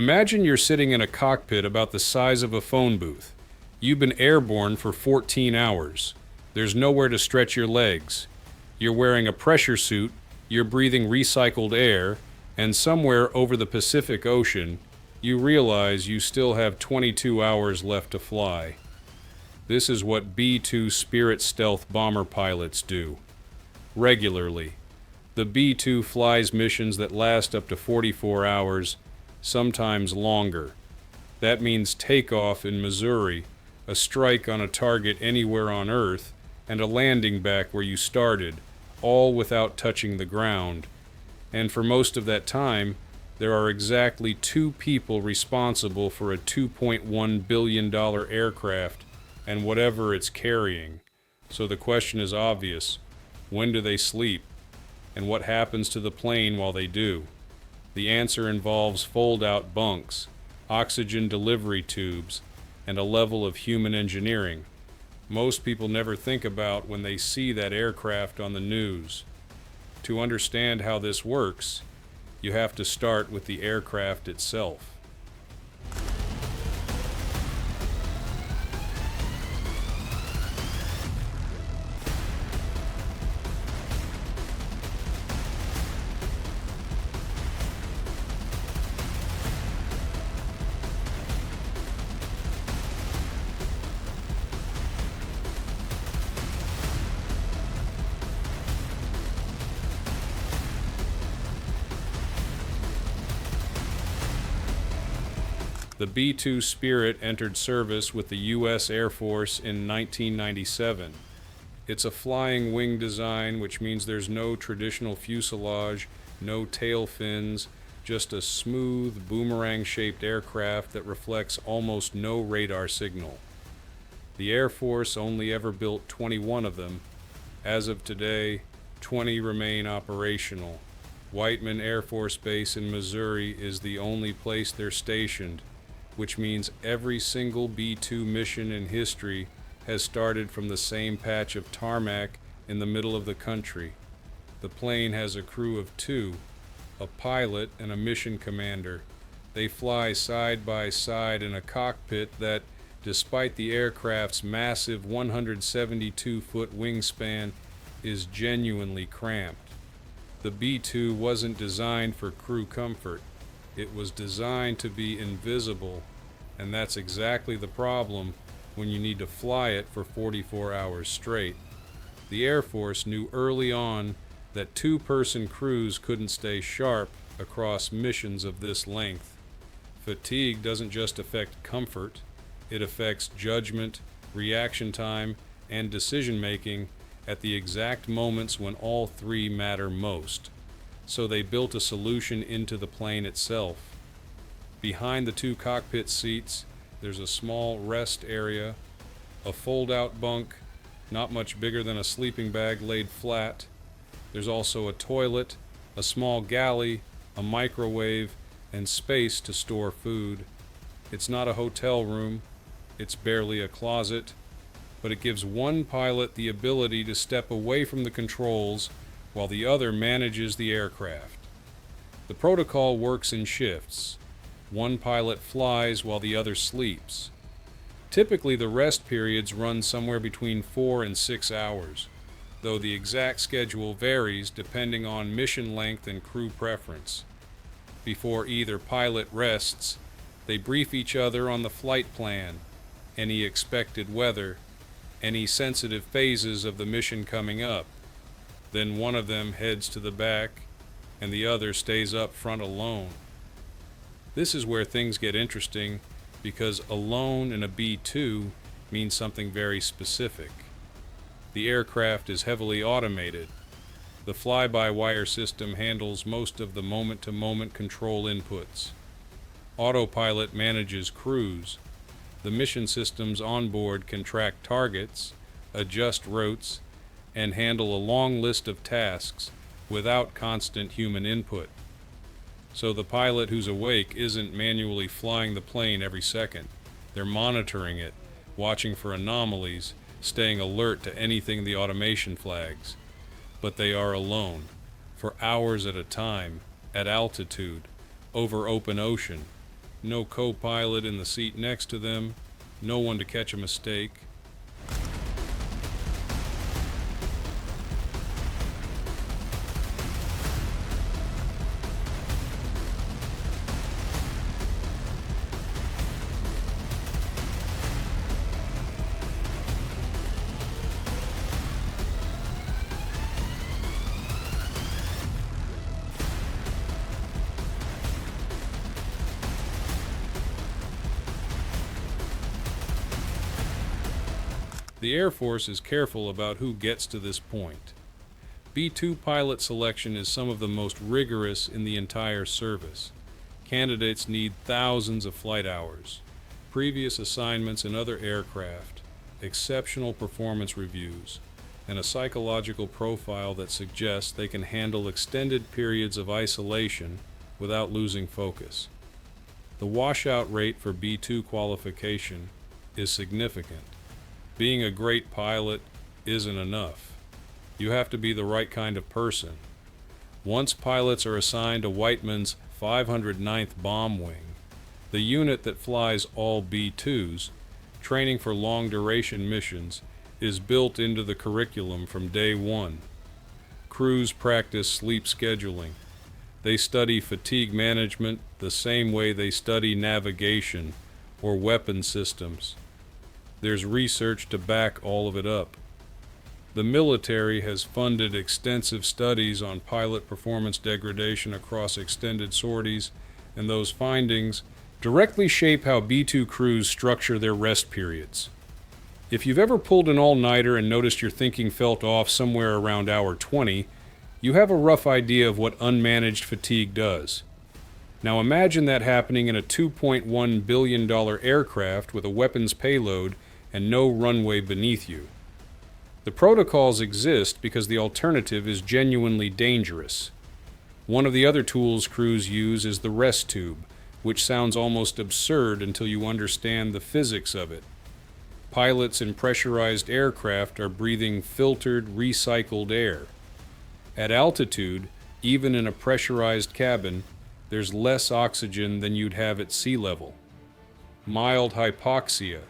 Imagine you're sitting in a cockpit about the size of a phone booth. You've been airborne for 14 hours. There's nowhere to stretch your legs. You're wearing a pressure suit, you're breathing recycled air, and somewhere over the Pacific Ocean, you realize you still have 22 hours left to fly. This is what B-2 Spirit stealth bomber pilots do. Regularly. The B-2 flies missions that last up to 44 hours, sometimes longer. That means takeoff in Missouri, a strike on a target anywhere on Earth, and a landing back where you started, all without touching the ground. And for most of that time, there are exactly 2 people responsible for a $2.1 billion aircraft and whatever it's carrying. So the question is obvious. When do they sleep? And what happens to the plane while they do? The answer involves fold-out bunks, oxygen delivery tubes, and a level of human engineering most people never think about when they see that aircraft on the news. To understand how this works, you have to start with the aircraft itself. The B-2 Spirit entered service with the U.S. Air Force in 1997. It's a flying wing design, which means there's no traditional fuselage, no tail fins, just a smooth, boomerang-shaped aircraft that reflects almost no radar signal. The Air Force only ever built 21 of them. As of today, 20 remain operational. Whiteman Air Force Base in Missouri is the only place they're stationed, which means every single B-2 mission in history has started from the same patch of tarmac in the middle of the country. The plane has a crew of 2, a pilot and a mission commander. They fly side by side in a cockpit that, despite the aircraft's massive 172-foot wingspan, is genuinely cramped. The B-2 wasn't designed for crew comfort. It was designed to be invisible, and that's exactly the problem when you need to fly it for 44 hours straight. The Air Force knew early on that 2-person crews couldn't stay sharp across missions of this length. Fatigue doesn't just affect comfort, it affects judgment, reaction time, and decision-making at the exact moments when all 3 matter most. So they built a solution into the plane itself. Behind the 2 cockpit seats, there's a small rest area, a fold-out bunk, not much bigger than a sleeping bag laid flat. There's also a toilet, a small galley, a microwave, and space to store food. It's not a hotel room, it's barely a closet, but it gives one pilot the ability to step away from the controls while the other manages the aircraft. The protocol works in shifts. One pilot flies while the other sleeps. Typically, the rest periods run somewhere between 4 and 6 hours, though the exact schedule varies depending on mission length and crew preference. Before either pilot rests, they brief each other on the flight plan, any expected weather, any sensitive phases of the mission coming up. Then one of them heads to the back, and the other stays up front alone. This is where things get interesting, because alone in a B-2 means something very specific. The aircraft is heavily automated. The fly-by-wire system handles most of the moment-to-moment control inputs. Autopilot manages crews. The mission systems on board can track targets, adjust routes, and handle a long list of tasks without constant human input. So the pilot who's awake isn't manually flying the plane every second. They're monitoring it, watching for anomalies, staying alert to anything the automation flags. But they are alone, for hours at a time, at altitude, over open ocean. no co-pilot in the seat next to them, no one to catch a mistake. The Air Force is careful about who gets to this point. B-2 pilot selection is some of the most rigorous in the entire service. Candidates need thousands of flight hours, previous assignments in other aircraft, exceptional performance reviews, and a psychological profile that suggests they can handle extended periods of isolation without losing focus. The washout rate for B-2 qualification is significant. Being a great pilot isn't enough. You have to be the right kind of person. Once pilots are assigned to Whiteman's 509th Bomb Wing, the unit that flies all B-2s, training for long-duration missions, is built into the curriculum from day one. Crews practice sleep scheduling. They study fatigue management the same way they study navigation or weapon systems. There's research to back all of it up. The military has funded extensive studies on pilot performance degradation across extended sorties, and those findings directly shape how B-2 crews structure their rest periods. If you've ever pulled an all-nighter and noticed your thinking felt off somewhere around hour 20, you have a rough idea of what unmanaged fatigue does. Now imagine that happening in a $2.1 billion aircraft with a weapons payload and no runway beneath you. The protocols exist because the alternative is genuinely dangerous. One of the other tools crews use is the rest tube, which sounds almost absurd until you understand the physics of it. Pilots in pressurized aircraft are breathing filtered, recycled air. At altitude, even in a pressurized cabin, there's less oxygen than you'd have at sea level. Mild hypoxia,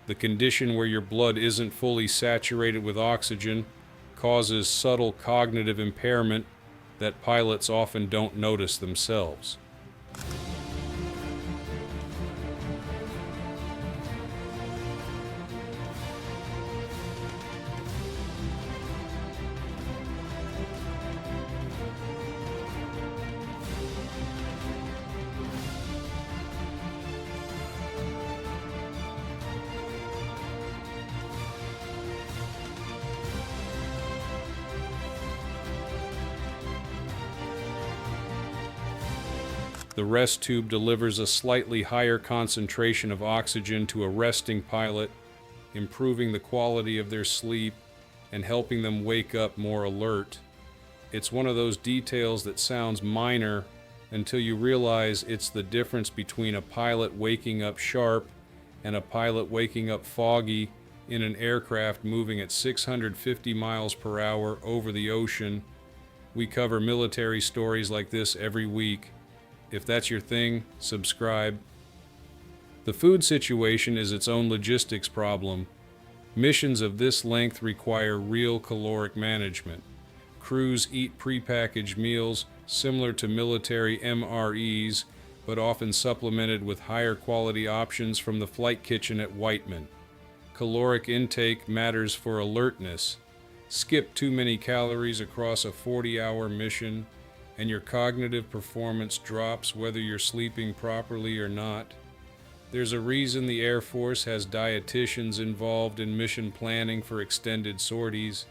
the condition where your blood isn't fully saturated with oxygen, causes subtle cognitive impairment that pilots often don't notice themselves. The rest tube delivers a slightly higher concentration of oxygen to a resting pilot, improving the quality of their sleep and helping them wake up more alert. It's one of those details that sounds minor until you realize it's the difference between a pilot waking up sharp and a pilot waking up foggy in an aircraft moving at 650 miles per hour over the ocean. We cover military stories like this every week. If that's your thing, subscribe. The food situation is its own logistics problem. Missions of this length require real caloric management. Crews eat prepackaged meals similar to military MREs, but often supplemented with higher quality options from the flight kitchen at Whiteman. Caloric intake matters for alertness. Skip too many calories across a 40-hour mission, and your cognitive performance drops whether you're sleeping properly or not. There's a reason the Air Force has dietitians involved in mission planning for extended sorties.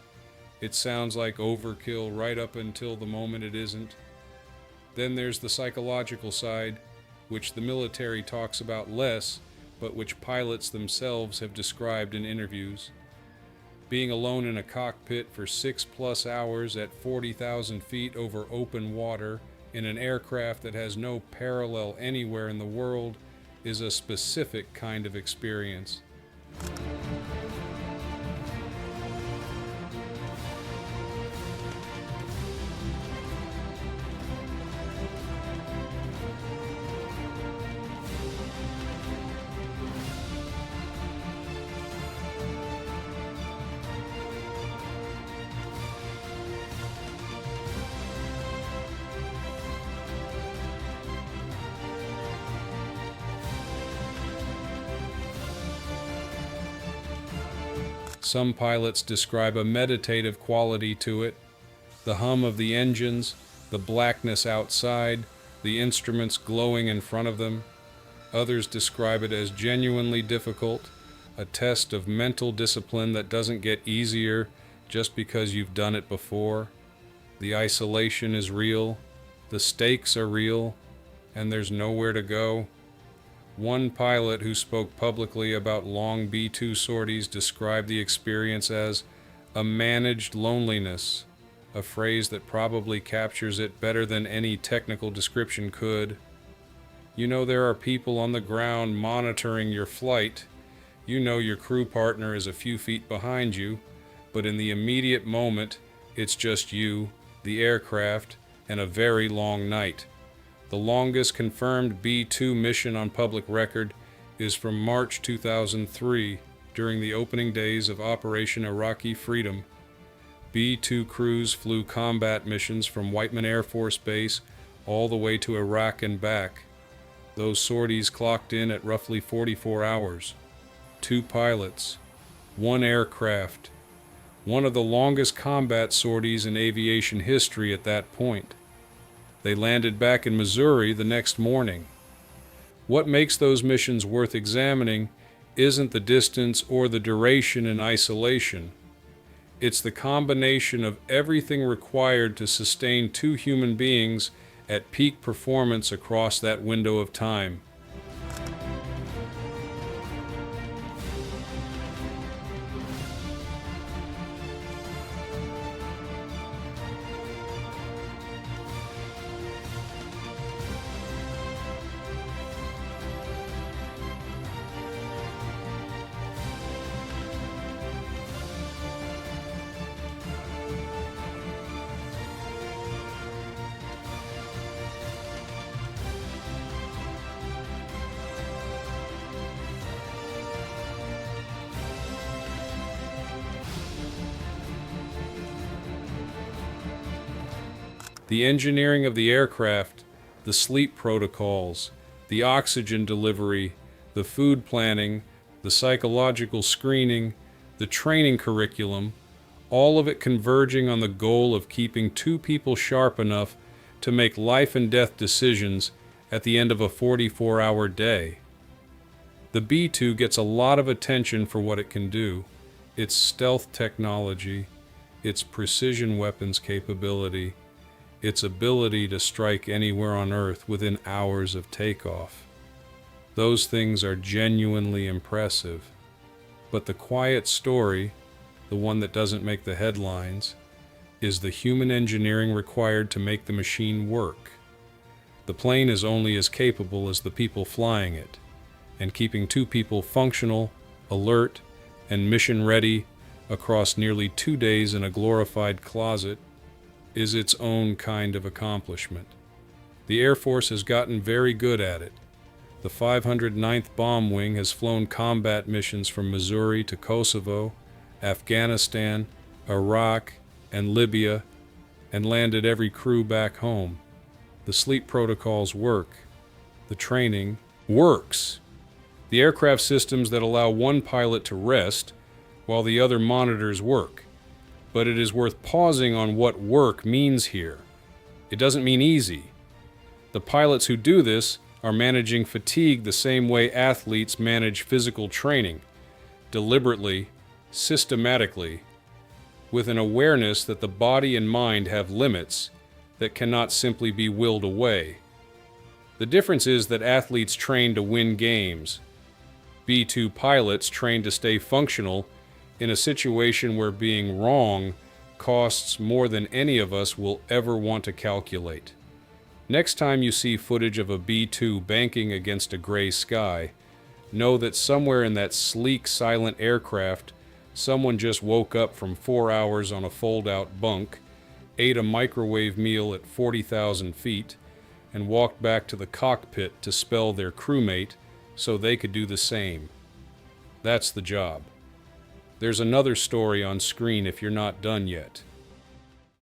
It sounds like overkill right up until the moment it isn't. Then there's the psychological side, which the military talks about less, but which pilots themselves have described in interviews. Being alone in a cockpit for 6+ hours at 40,000 feet over open water in an aircraft that has no parallel anywhere in the world is a specific kind of experience. Some pilots describe a meditative quality to it, the hum of the engines, the blackness outside, the instruments glowing in front of them. Others describe it as genuinely difficult, a test of mental discipline that doesn't get easier just because you've done it before. The isolation is real, the stakes are real, and there's nowhere to go. One pilot who spoke publicly about long B-2 sorties described the experience as a managed loneliness, a phrase that probably captures it better than any technical description could. You know there are people on the ground monitoring your flight. You know your crew partner is a few feet behind you, but in the immediate moment, it's just you, the aircraft, and a very long night. The longest confirmed B-2 mission on public record is from March 2003, during the opening days of Operation Iraqi Freedom. B-2 crews flew combat missions from Whiteman Air Force Base all the way to Iraq and back. Those sorties clocked in at roughly 44 hours. 2 pilots, 1 aircraft, one of the longest combat sorties in aviation history at that point. They landed back in Missouri the next morning. What makes those missions worth examining isn't the distance or the duration in isolation. It's the combination of everything required to sustain 2 human beings at peak performance across that window of time. The engineering of the aircraft, the sleep protocols, the oxygen delivery, the food planning, the psychological screening, the training curriculum, all of it converging on the goal of keeping 2 people sharp enough to make life and death decisions at the end of a 44-hour day. The B-2 gets a lot of attention for what it can do, its stealth technology, its precision weapons capability, its ability to strike anywhere on Earth within hours of takeoff. Those things are genuinely impressive. But the quiet story, the one that doesn't make the headlines, is the human engineering required to make the machine work. The plane is only as capable as the people flying it, and keeping 2 people functional, alert, and mission-ready across nearly 2 days in a glorified closet is its own kind of accomplishment. The Air Force has gotten very good at it. The 509th Bomb Wing has flown combat missions from Missouri to Kosovo, Afghanistan, Iraq, and Libya, and landed every crew back home. The sleep protocols work. The training works. The aircraft systems that allow 1 pilot to rest while the other monitors work. But it is worth pausing on what work means here. It doesn't mean easy. The pilots who do this are managing fatigue the same way athletes manage physical training, deliberately, systematically, with an awareness that the body and mind have limits that cannot simply be willed away. The difference is that athletes train to win games. B-2 pilots train to stay functional in a situation where being wrong costs more than any of us will ever want to calculate. Next time you see footage of a B-2 banking against a gray sky, know that somewhere in that sleek, silent aircraft, someone just woke up from 4 hours on a fold-out bunk, ate a microwave meal at 40,000 feet, and walked back to the cockpit to spell their crewmate so they could do the same. That's the job. There's another story on screen if you're not done yet.